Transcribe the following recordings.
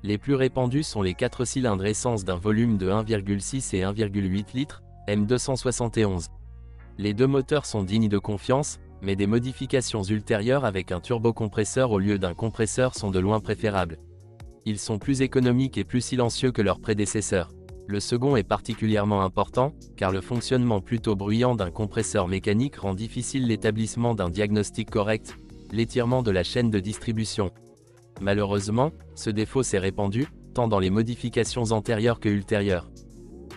Les plus répandus sont les 4 cylindres essence d'un volume de 1,6 et 1,8 litres, M271. Les deux moteurs sont dignes de confiance, mais des modifications ultérieures avec un turbocompresseur au lieu d'un compresseur sont de loin préférables. Ils sont plus économiques et plus silencieux que leurs prédécesseurs. Le second est particulièrement important, car le fonctionnement plutôt bruyant d'un compresseur mécanique rend difficile l'établissement d'un diagnostic correct, l'étirement de la chaîne de distribution. Malheureusement, ce défaut s'est répandu, tant dans les modifications antérieures que ultérieures.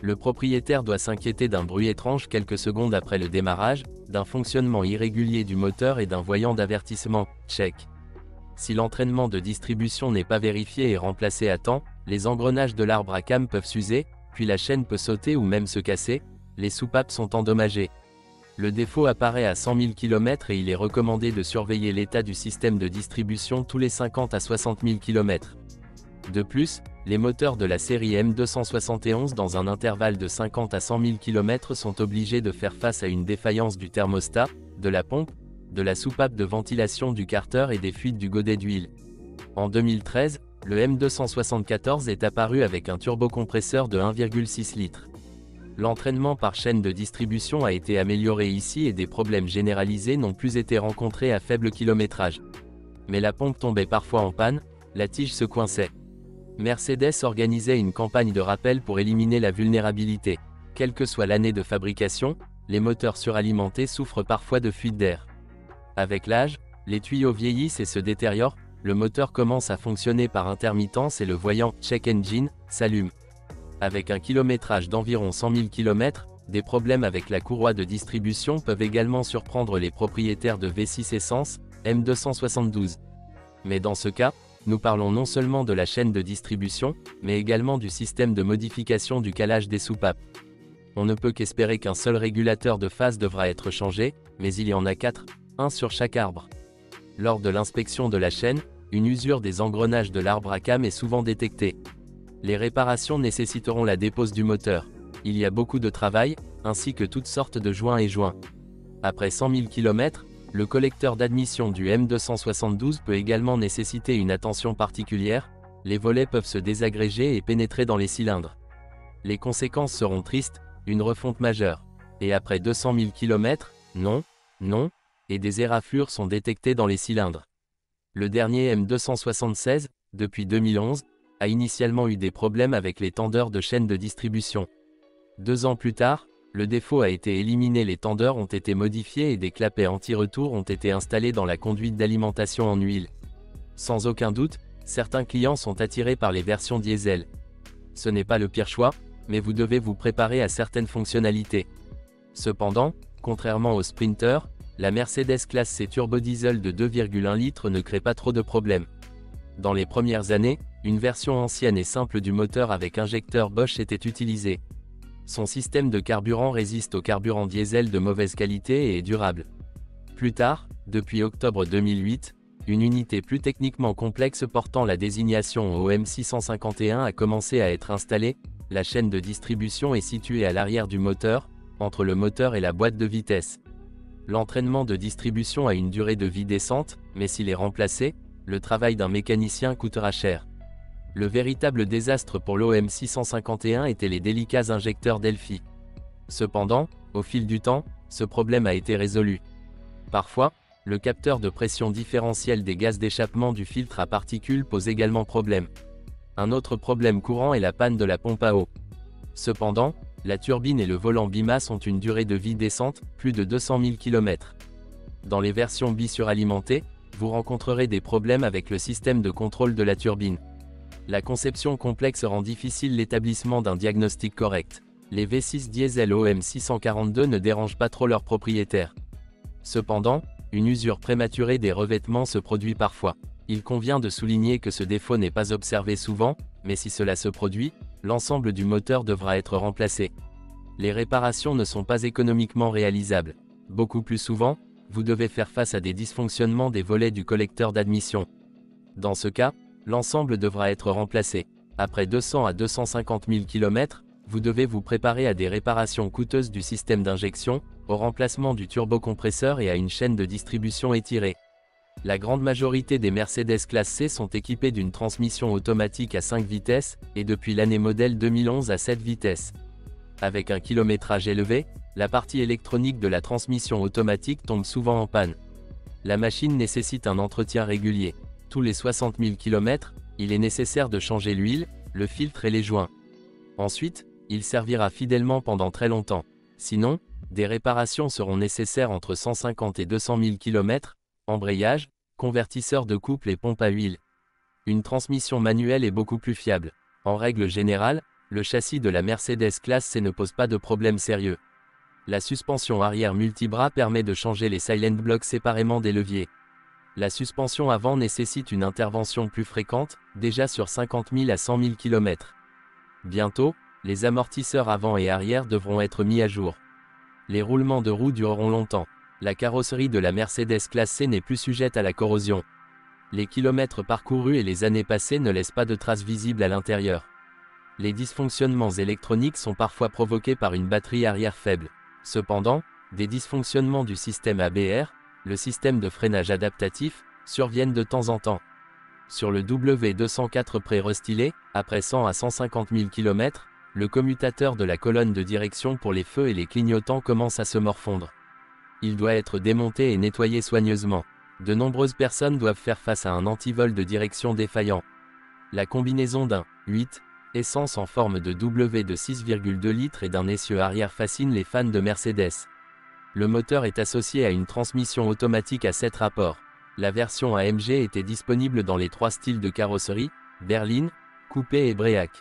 Le propriétaire doit s'inquiéter d'un bruit étrange quelques secondes après le démarrage, d'un fonctionnement irrégulier du moteur et d'un voyant d'avertissement, check. Si l'entraînement de distribution n'est pas vérifié et remplacé à temps, les engrenages de l'arbre à cam peuvent s'user, puis la chaîne peut sauter ou même se casser, les soupapes sont endommagées. Le défaut apparaît à 100 000 km et il est recommandé de surveiller l'état du système de distribution tous les 50 à 60 000 km. De plus, les moteurs de la série M271 dans un intervalle de 50 à 100 000 km sont obligés de faire face à une défaillance du thermostat, de la pompe, de la soupape de ventilation du carter et des fuites du godet d'huile. En 2013, le M274 est apparu avec un turbocompresseur de 1,6 litres. L'entraînement par chaîne de distribution a été amélioré ici et des problèmes généralisés n'ont plus été rencontrés à faible kilométrage. Mais la pompe tombait parfois en panne, la tige se coinçait. Mercedes organisait une campagne de rappel pour éliminer la vulnérabilité. Quelle que soit l'année de fabrication, les moteurs suralimentés souffrent parfois de fuite d'air. Avec l'âge, les tuyaux vieillissent et se détériorent, le moteur commence à fonctionner par intermittence et le voyant « Check Engine » s'allume. Avec un kilométrage d'environ 100 000 km, des problèmes avec la courroie de distribution peuvent également surprendre les propriétaires de V6 essence, M272. Mais dans ce cas, nous parlons non seulement de la chaîne de distribution, mais également du système de modification du calage des soupapes. On ne peut qu'espérer qu'un seul régulateur de phase devra être changé, mais il y en a 4, un sur chaque arbre. Lors de l'inspection de la chaîne, une usure des engrenages de l'arbre à cam est souvent détectée. Les réparations nécessiteront la dépose du moteur. Il y a beaucoup de travail, ainsi que toutes sortes de joints et joints. Après 100 000 km, le collecteur d'admission du M272 peut également nécessiter une attention particulière, les volets peuvent se désagréger et pénétrer dans les cylindres. Les conséquences seront tristes, une refonte majeure. Et après 200 000 km, non, et des éraflures sont détectées dans les cylindres. Le dernier M276, depuis 2011, a initialement eu des problèmes avec les tendeurs de chaîne de distribution. 2 ans plus tard, le défaut a été éliminé, les tendeurs ont été modifiés et des clapets anti-retour ont été installés dans la conduite d'alimentation en huile. Sans aucun doute, certains clients sont attirés par les versions diesel. Ce n'est pas le pire choix, mais vous devez vous préparer à certaines fonctionnalités. Cependant, contrairement au Sprinter, la Mercedes classe C turbodiesel de 2,1 litres ne crée pas trop de problèmes. Dans les premières années, une version ancienne et simple du moteur avec injecteur Bosch était utilisée. Son système de carburant résiste au carburant diesel de mauvaise qualité et est durable. Plus tard, depuis octobre 2008, une unité plus techniquement complexe portant la désignation OM651 a commencé à être installée. La chaîne de distribution est située à l'arrière du moteur, entre le moteur et la boîte de vitesse. L'entraînement de distribution a une durée de vie décente, mais s'il est remplacé, le travail d'un mécanicien coûtera cher. Le véritable désastre pour l'OM651 était les délicats injecteurs Delphi. Cependant, au fil du temps, ce problème a été résolu. Parfois, le capteur de pression différentielle des gaz d'échappement du filtre à particules pose également problème. Un autre problème courant est la panne de la pompe à eau. Cependant, la turbine et le volant bimasse ont une durée de vie décente, plus de 200 000 km. Dans les versions bi-suralimentées, vous rencontrerez des problèmes avec le système de contrôle de la turbine. La conception complexe rend difficile l'établissement d'un diagnostic correct. Les V6 diesel OM642 ne dérangent pas trop leurs propriétaires. Cependant, une usure prématurée des revêtements se produit parfois. Il convient de souligner que ce défaut n'est pas observé souvent, mais si cela se produit, l'ensemble du moteur devra être remplacé. Les réparations ne sont pas économiquement réalisables. Beaucoup plus souvent, vous devez faire face à des dysfonctionnements des volets du collecteur d'admission. Dans ce cas, l'ensemble devra être remplacé. Après 200 à 250 000 km, vous devez vous préparer à des réparations coûteuses du système d'injection, au remplacement du turbocompresseur et à une chaîne de distribution étirée. La grande majorité des Mercedes classe C sont équipées d'une transmission automatique à 5 vitesses, et depuis l'année modèle 2011 à 7 vitesses. Avec un kilométrage élevé, la partie électronique de la transmission automatique tombe souvent en panne. La machine nécessite un entretien régulier. Tous les 60 000 km, il est nécessaire de changer l'huile, le filtre et les joints. Ensuite, il servira fidèlement pendant très longtemps. Sinon, des réparations seront nécessaires entre 150 et 200 000 km, embrayage, convertisseur de couple et pompe à huile. Une transmission manuelle est beaucoup plus fiable. En règle générale, le châssis de la Mercedes classe C ne pose pas de problème sérieux. La suspension arrière multibras permet de changer les silent blocks séparément des leviers. La suspension avant nécessite une intervention plus fréquente, déjà sur 50 000 à 100 000 km. Bientôt, les amortisseurs avant et arrière devront être mis à jour. Les roulements de roues dureront longtemps. La carrosserie de la Mercedes classe C n'est plus sujette à la corrosion. Les kilomètres parcourus et les années passées ne laissent pas de traces visibles à l'intérieur. Les dysfonctionnements électroniques sont parfois provoqués par une batterie arrière faible. Cependant, des dysfonctionnements du système ABR, le système de freinage adaptatif, surviennent de temps en temps. Sur le W204 pré-restylé, après 100 à 150 000 km, le commutateur de la colonne de direction pour les feux et les clignotants commence à se morfondre. Il doit être démonté et nettoyé soigneusement. De nombreuses personnes doivent faire face à un antivol de direction défaillant. La combinaison d'un 8 essence en forme de W de 6,2 litres et d'un essieu arrière fascine les fans de Mercedes. Le moteur est associé à une transmission automatique à 7 rapports. La version AMG était disponible dans les 3 styles de carrosserie, berline, coupé et bréac.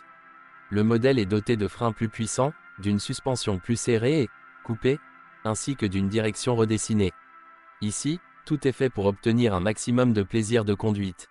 Le modèle est doté de freins plus puissants, d'une suspension plus serrée et coupée, ainsi que d'une direction redessinée. Ici, tout est fait pour obtenir un maximum de plaisir de conduite.